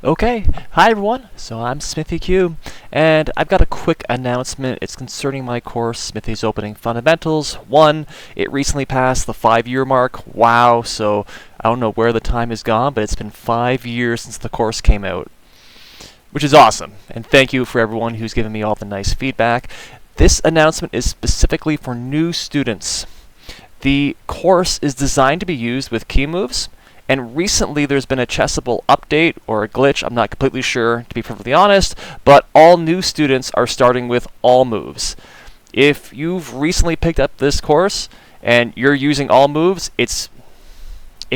Okay, hi everyone. So I'm Smithy Q, and I've got a quick announcement. It's concerning my course, Smithy's Opening Fundamentals 1. It recently passed the 5-year mark. Wow, so I don't know where the time has gone, but it's been 5 years since the course came out, which is awesome. And thank you for everyone who's given me all the nice feedback. This announcement is specifically for new students. The course is designed to be used with key moves. And recently there's been a Chessable update or a glitch, I'm not completely sure to be perfectly honest, but all new students are starting with all moves. If you've recently picked up this course and you're using all moves, it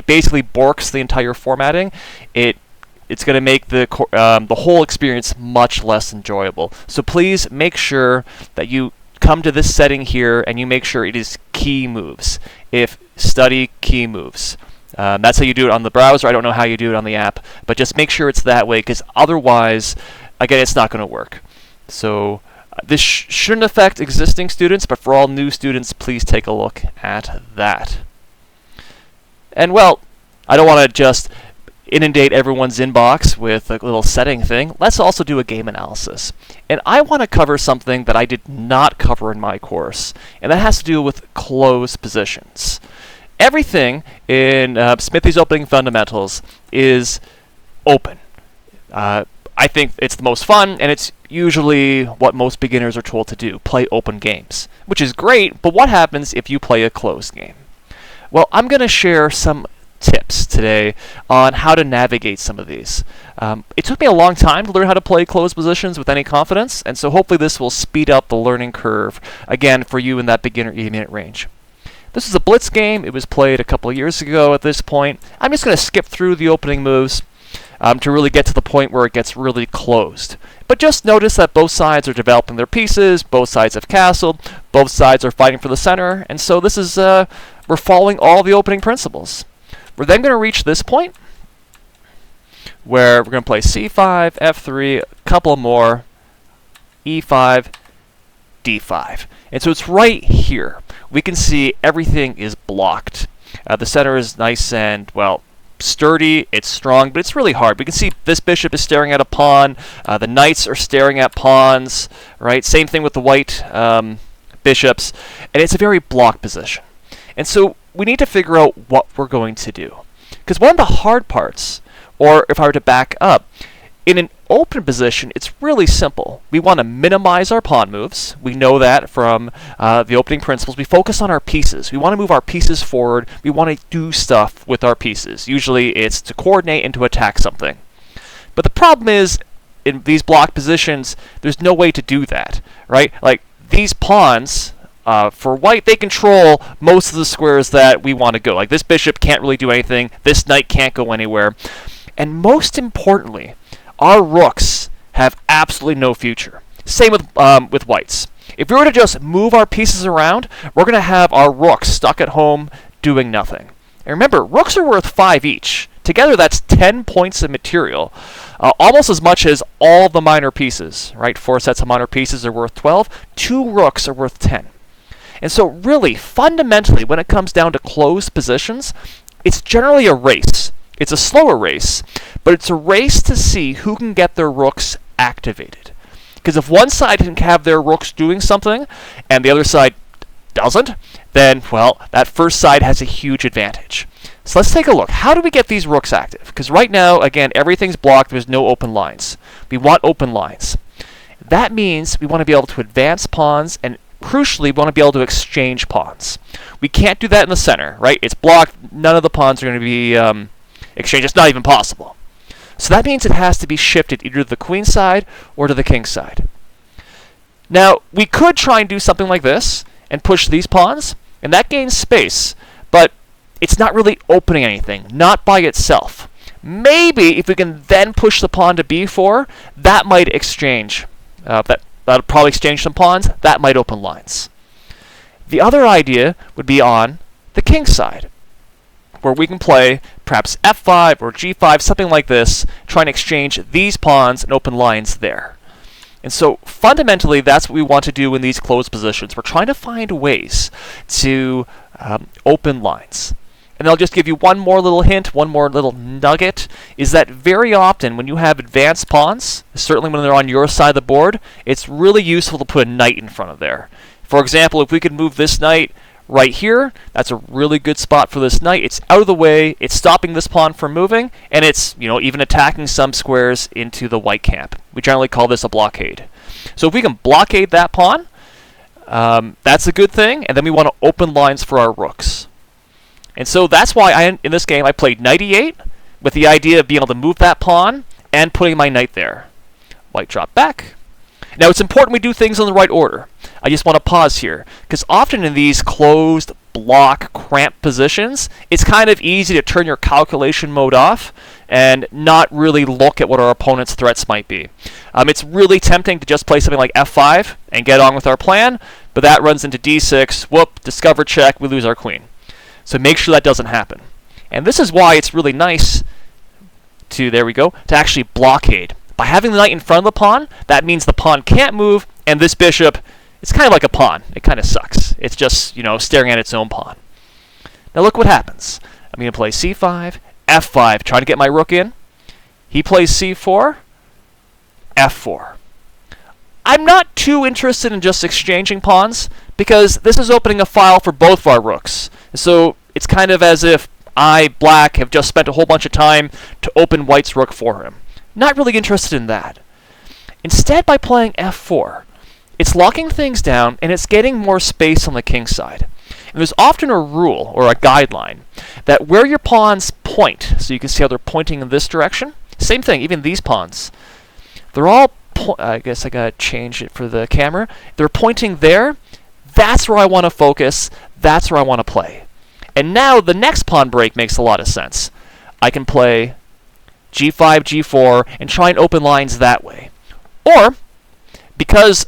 basically borks the entire formatting. It's going to make the whole experience much less enjoyable. So please make sure that you come to this setting here and you make sure it is key moves. If study key moves. That's how you do it on the browser. I don't know how you do it on the app, but just make sure it's that way, because otherwise, again, it's not going to work. So this shouldn't affect existing students, but for all new students, please take a look at that. And well, I don't want to just inundate everyone's inbox with a little setting thing. Let's also do a game analysis. And I want to cover something that I did not cover in my course, and that has to do with closed positions. Everything in Smithy's Opening Fundamentals is open. I think it's the most fun, and it's usually what most beginners are told to do, play open games, which is great, but what happens if you play a closed game? Well, I'm going to share some tips today on how to navigate some of these. It took me a long time to learn how to play closed positions with any confidence, and so hopefully this will speed up the learning curve, again, for you in that beginner 80-minute range. This is a blitz game. It was played a couple of years ago at this point. I'm just going to skip through the opening moves to really get to the point where it gets really closed. But just notice that both sides are developing their pieces, both sides have castled, both sides are fighting for the center, and so this is, we're following all the opening principles. We're then going to reach this point where we're going to play c5, f3, a couple more, e5, d5. And so it's right here. We can see everything is blocked. The center is nice and, well, sturdy, it's strong, but it's really hard. We can see this bishop is staring at a pawn, the knights are staring at pawns, right? Same thing with the white bishops, and it's a very blocked position. And so we need to figure out what we're going to do. Because one of the hard parts, or if I were to back up, in an open position, it's really simple. We want to minimize our pawn moves. We know that from the opening principles. We focus on our pieces. We want to move our pieces forward. We want to do stuff with our pieces. Usually it's to coordinate and to attack something. But the problem is, in these block positions, there's no way to do that, right? Like, these pawns, for white, they control most of the squares that we want to go. Like, this bishop can't really do anything. This knight can't go anywhere. And most importantly, our rooks have absolutely no future. Same with whites. If we were to just move our pieces around, we're going to have our rooks stuck at home doing nothing. And remember, rooks are worth 5 each. Together, that's 10 points of material, almost as much as all the minor pieces, right? 4 sets of minor pieces are worth 12. 2 rooks are worth 10. And so really, fundamentally, when it comes down to closed positions, it's generally a race. It's a slower race, but it's a race to see who can get their rooks activated. Because if one side can have their rooks doing something, and the other side doesn't, then, well, that first side has a huge advantage. So let's take a look. How do we get these rooks active? Because right now, again, everything's blocked. There's no open lines. We want open lines. That means we want to be able to advance pawns, and crucially, we want to be able to exchange pawns. We can't do that in the center, right? It's blocked. None of the pawns are going to be exchanged. It's not even possible. So that means it has to be shifted either to the queen side or to the king side. Now, we could try and do something like this and push these pawns, and that gains space, but it's not really opening anything, not by itself. Maybe if we can then push the pawn to b4, that might exchange. That'll probably exchange some pawns. That might open lines. The other idea would be on the king side, where we can play perhaps f5 or g5, something like this, try and exchange these pawns and open lines there. And so fundamentally, that's what we want to do in these closed positions. We're trying to find ways to open lines. and I'll just give you one more little hint, one more little nugget, is that very often when you have advanced pawns, certainly when they're on your side of the board, it's really useful to put a knight in front of there. For example, if we could move this knight right here, that's a really good spot for this knight. It's out of the way, it's stopping this pawn from moving, and it's, even attacking some squares into the white camp. We generally call this a blockade. So if we can blockade that pawn, that's a good thing, and then we want to open lines for our rooks. And so that's why in this game I played knight e8 with the idea of being able to move that pawn and putting my knight there. White drop back. Now it's important we do things in the right order. I just want to pause here, because often in these closed, block, cramped positions, it's kind of easy to turn your calculation mode off and not really look at what our opponent's threats might be. It's really tempting to just play something like f5 and get on with our plan, but that runs into d6, whoop, discover check, we lose our queen. So make sure that doesn't happen. And this is why it's really nice to actually blockade. By having the knight in front of the pawn, that means the pawn can't move, and this bishop, it's kind of like a pawn. It kind of sucks. It's just, staring at its own pawn. Now look what happens. I'm going to play c5, f5, trying to get my rook in. He plays c4, f4. I'm not too interested in just exchanging pawns, because this is opening a file for both of our rooks. So it's kind of as if I, black, have just spent a whole bunch of time to open white's rook for him. Not really interested in that. Instead, by playing f4, it's locking things down, and it's getting more space on the king side. And there's often a rule, or a guideline, that where your pawns point, so you can see how they're pointing in this direction, same thing, even these pawns, they're all, I guess I gotta change it for the camera, they're pointing there, that's where I want to focus, that's where I want to play. And now the next pawn break makes a lot of sense. I can play g5, g4, and try and open lines that way. Or, because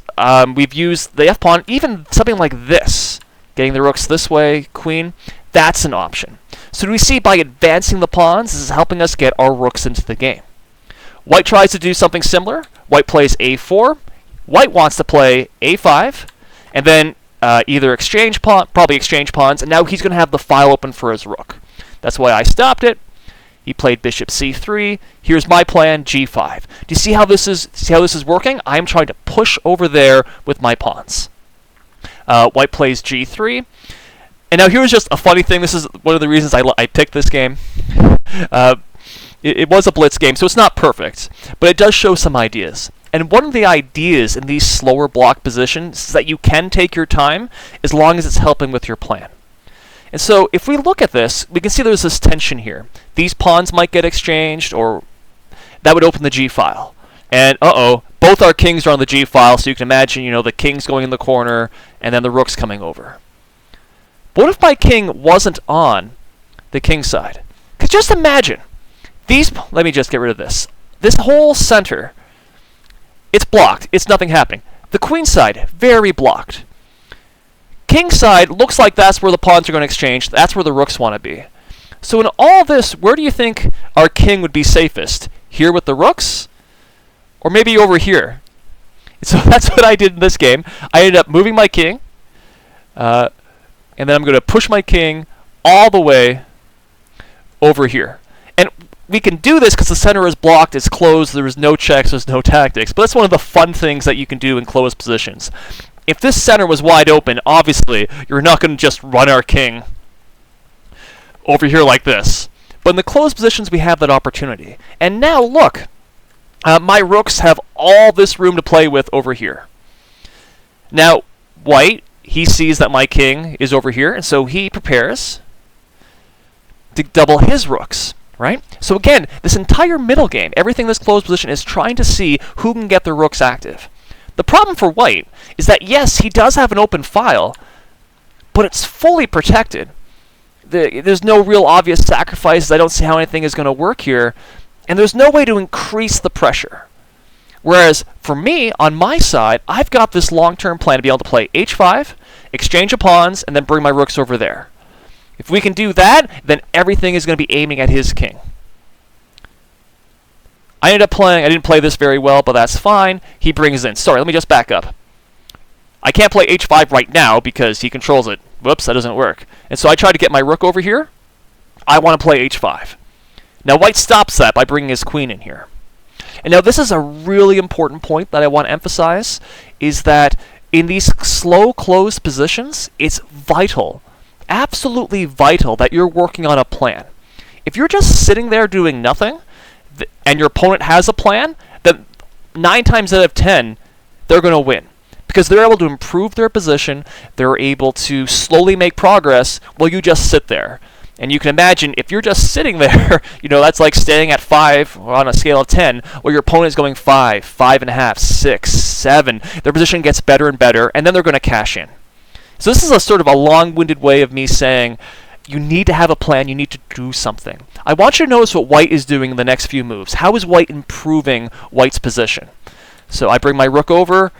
we've used the f-pawn, even something like this, getting the rooks this way, queen, that's an option. So do we see by advancing the pawns, this is helping us get our rooks into the game. White tries to do something similar. White plays a4. White wants to play a5, and then either probably exchange pawns, and now he's going to have the file open for his rook. That's why I stopped it. He played bishop c3. Here's my plan, g5. Do you see how this is working? I'm trying to push over there with my pawns. White plays g3. And now here's just a funny thing. This is one of the reasons I picked this game. It was a blitz game, so it's not perfect, but it does show some ideas. And one of the ideas in these slower block positions is that you can take your time as long as it's helping with your plan. And so if we look at this, we can see there's this tension here. These pawns might get exchanged, or that would open the g file. And both our kings are on the g file, so you can imagine, the king's going in the corner, and then the rook's coming over. But what if my king wasn't on the king side? Because just imagine, let me just get rid of this. This whole center, it's blocked. It's nothing happening. The queen side, very blocked. King side looks like that's where the pawns are going to exchange. That's where the rooks want to be. So in all this, where do you think our king would be safest? Here with the rooks? Or maybe over here? So that's what I did in this game. I ended up moving my king. And then I'm going to push my king all the way over here. And we can do this because the center is blocked, it's closed, there is no checks, there's no tactics. But that's one of the fun things that you can do in closed positions. If this center was wide open, obviously, you're not going to just run our king over here like this. But in the closed positions, we have that opportunity. And now, look, my rooks have all this room to play with over here. Now, white, he sees that my king is over here, and so he prepares to double his rooks, right? So again, this entire middle game, everything in this closed position is trying to see who can get their rooks active. The problem for white is that, yes, he does have an open file, but it's fully protected. There's no real obvious sacrifices. I don't see how anything is going to work here. And there's no way to increase the pressure. Whereas, for me, on my side, I've got this long-term plan to be able to play h5, exchange of pawns, and then bring my rooks over there. If we can do that, then everything is going to be aiming at his king. I didn't play this very well, but that's fine. He brings in. Sorry, let me just back up. I can't play h5 right now because he controls it. Whoops, that doesn't work. And so I try to get my rook over here. I want to play h5. Now white stops that by bringing his queen in here. And now this is a really important point that I want to emphasize, is that in these slow closed positions, it's vital, absolutely vital, that you're working on a plan. If you're just sitting there doing nothing, and your opponent has a plan, then 9 times out of 10, they're going to win. Because they're able to improve their position, they're able to slowly make progress while you just sit there. And you can imagine, if you're just sitting there, that's like staying at 5 on a scale of 10, while your opponent is going 5, 5.5, 6, 7. Their position gets better and better, and then they're going to cash in. So this is a sort of a long-winded way of me saying, you need to have a plan, you need to do something. I want you to notice what white is doing in the next few moves. How is white improving white's position? So I bring my rook over,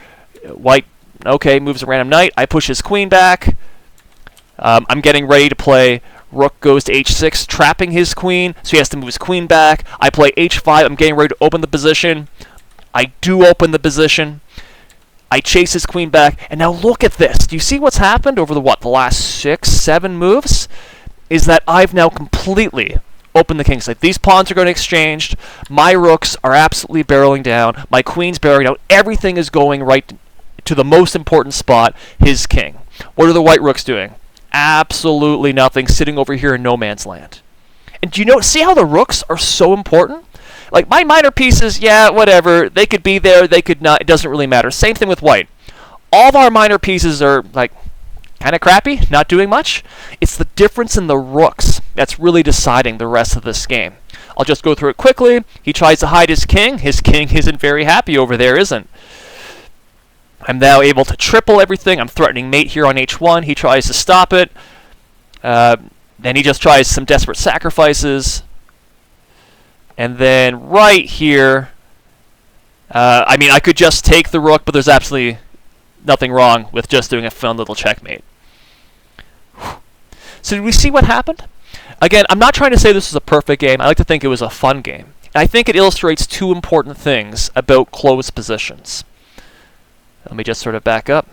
white, okay, moves a random knight, I push his queen back, I'm getting ready to play rook goes to h6, trapping his queen, so he has to move his queen back. I play h5, I'm getting ready to open the position. I do open the position. I chase his queen back, and now look at this. Do you see what's happened over the last 6, 7 moves? Is that I've now completely opened the king side. These pawns are going to exchange. My rooks are absolutely barreling down. My queen's barreling down. Everything is going right to the most important spot, his king. What are the white rooks doing? Absolutely nothing, sitting over here in no man's land. And do you see how the rooks are so important? Like, my minor pieces, yeah, whatever, they could be there, they could not, it doesn't really matter. Same thing with white. All of our minor pieces are, like, kind of crappy, not doing much. It's the difference in the rooks that's really deciding the rest of this game. I'll just go through it quickly. He tries to hide his king. His king isn't very happy over there, isn't? I'm now able to triple everything. I'm threatening mate here on h1. He tries to stop it. Then he just tries some desperate sacrifices. And then right here, I could just take the rook, but there's absolutely nothing wrong with just doing a fun little checkmate. So did we see what happened? Again, I'm not trying to say this was a perfect game. I like to think it was a fun game. And I think it illustrates 2 important things about closed positions. Let me just sort of back up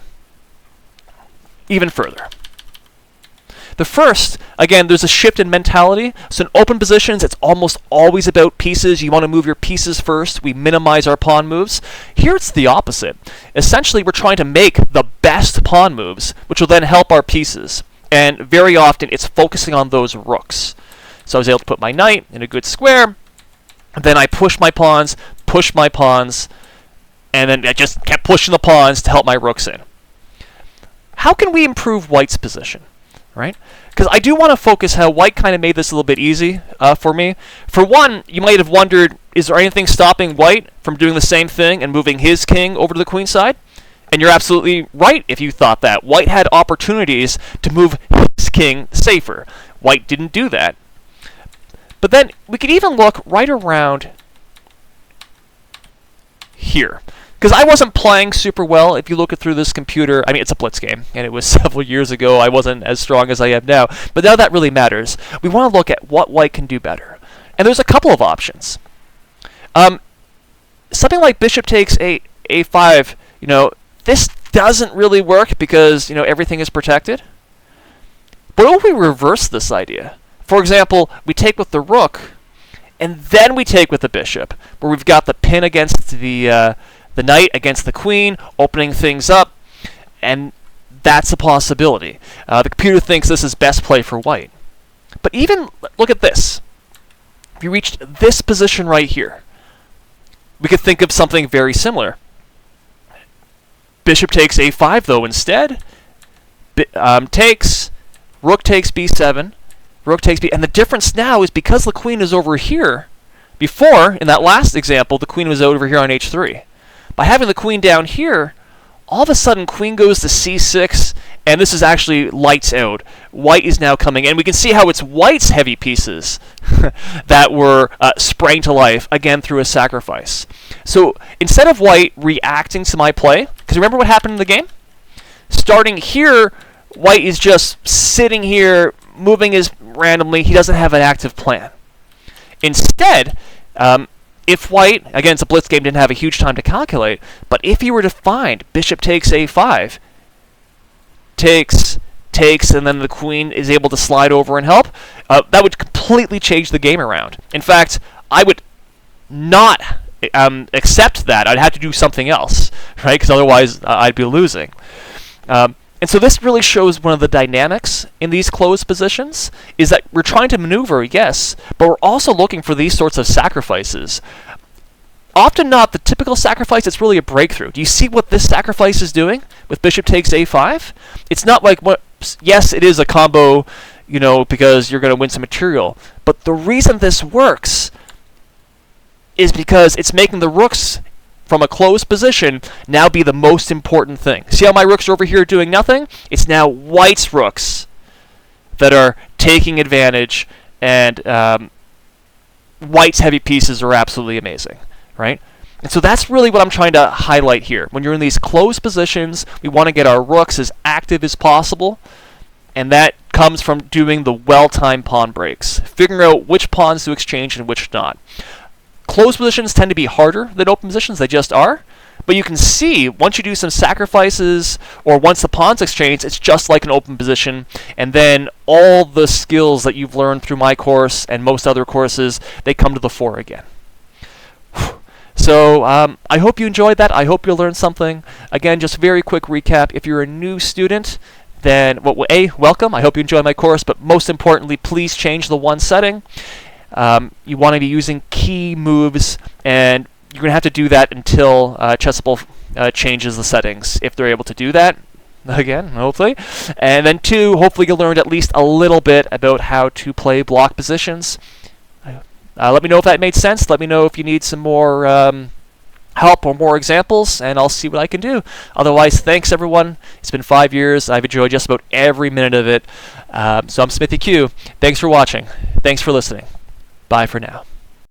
even further. The first, again, there's a shift in mentality. So in open positions, it's almost always about pieces. You want to move your pieces first. We minimize our pawn moves. Here it's the opposite. Essentially, we're trying to make the best pawn moves, which will then help our pieces. And very often, it's focusing on those rooks. So I was able to put my knight in a good square. Then I push my pawns, and then I just kept pushing the pawns to help my rooks in. How can we improve white's position? Right? Because I do want to focus how white kind of made this a little bit easy for me. For one, you might have wondered, is there anything stopping white from doing the same thing and moving his king over to the queen side? And you're absolutely right if you thought that. White had opportunities to move his king safer. White didn't do that. But then we could even look right around here. Because I wasn't playing super well. If you look at through this computer, it's a blitz game, and it was several years ago. I wasn't as strong as I am now. But now that really matters. We want to look at what white can do better. And there's a couple of options. Something like bishop takes a5, this doesn't really work because, everything is protected. But what if we reverse this idea? For example, we take with the rook, and then we take with the bishop, where we've got the pin against the knight against the queen, opening things up, and that's a possibility. The computer thinks this is best play for white. But even, look at this. If you reached this position right here, we could think of something very similar. Bishop takes a5, though, instead. Takes, rook takes b7, rook takes b, and the difference now is because the queen is over here. Before, in that last example, the queen was over here on h3. By having the queen down here, all of a sudden queen goes to c6, and this is actually lights out. White is now coming in. We can see how it's white's heavy pieces that were sprang to life, again through a sacrifice. So instead of white reacting to my play, because remember what happened in the game? Starting here, white is just sitting here, moving as randomly. He doesn't have an active plan. Instead, if white, again, it's a blitz game, didn't have a huge time to calculate, but if you were to find bishop takes a5, takes takes, and then the queen is able to slide over and help, that would completely change the game around. In fact, I would not accept that. I'd have to do something else, right? Because otherwise I'd be losing. And so this really shows one of the dynamics in these closed positions, is that we're trying to maneuver, yes, but we're also looking for these sorts of sacrifices. Often not the typical sacrifice, it's really a breakthrough. Do you see what this sacrifice is doing with bishop takes a5? It's not like, yes, it is a combo, because you're going to win some material. But the reason this works is because it's making the rooks from a closed position now be the most important thing. See how my rooks are over here doing nothing? It's now white's rooks that are taking advantage, and white's heavy pieces are absolutely amazing, right? And so that's really what I'm trying to highlight here. When you're in these closed positions, we want to get our rooks as active as possible, and that comes from doing the well-timed pawn breaks, figuring out which pawns to exchange and which not. Closed positions tend to be harder than open positions, they just are. But you can see, once you do some sacrifices, or once the pawns exchange, it's just like an open position, and then all the skills that you've learned through my course and most other courses, they come to the fore again. So I hope you enjoyed that. I hope you learned something. Again, just very quick recap. If you're a new student, then, welcome. I hope you enjoy my course, but most importantly, please change the one setting. You want to be using key moves, and you're going to have to do that until Chessable changes the settings, if they're able to do that, again, hopefully. And then 2, hopefully you learned at least a little bit about how to play block positions. Let me know if that made sense. Let me know if you need some more help or more examples, and I'll see what I can do. Otherwise, thanks everyone. It's been 5 years. I've enjoyed just about every minute of it. So I'm Smithy Q. Thanks for watching. Thanks for listening. Bye for now.